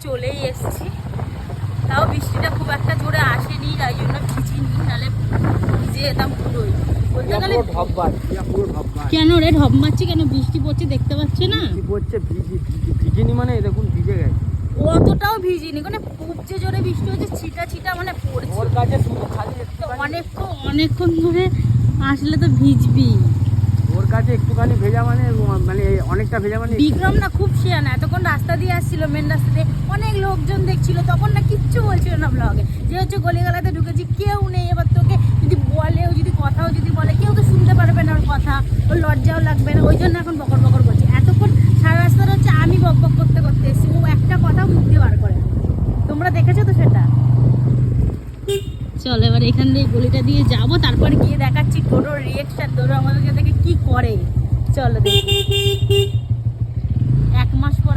চলেই এসেছি। তাও বৃষ্টিটা খুব একটা জোরে আসেনি, তাই জন্য ভিজিনি, নাহলে ভিজে যেতাম পুরোই। বলতে গেলে কেন রে ঢপ মারছি কেন? বৃষ্টি পড়ছে দেখতে পাচ্ছে না? পড়ছে, ভিজিনি মানে দেখুন ভিজে গেছে। অতটাও ভিজিনি, মানে খুব যে জোরে বৃষ্টি হচ্ছে, ছিটা ছিটা মানে পড়ছে। ওর কাছে শুধু খালি অনেকক্ষণ ধরে আসলে তো ভিজবি। ওর কাছে একটুখানি ভেজা মানে অনেকটা ভেজা মানে। বিক্রম না খুব শেয়ানা, এতক্ষণ রাস্তা দিয়ে আসছিল, মেন রাস্তা দিয়ে অনেক লোকজন দেখছিল, তখন না কিচ্ছু বলছিল না ব্লগে, যে হচ্ছে গলিগালাতে ঢুকেছি, কেউ নেই। এবার তোকে যদি বলে, ও যদি কথাও যদি বলে, কেউ তো শুনতে পারবে না ওর কথা, ওর লজ্জাও লাগবে না, ওই জন্য এখন বকর বকর করছি। এতক্ষণ সারা রাস্তাটা হচ্ছে আমি বক বক করতে করতে এসেছি, ও একটা কথাও মুখ দিয়ে বার করে। তোমরা দেখেছো তো সেটা। চল এবার এখান দিয়ে গলিটা দিয়ে যাবো, তারপর গিয়ে দেখাচ্ছি টোটোর রিয়েকশন, টোটো আমাদেরকে দেখে কি করে। চলো দেখি। 1 মাস পর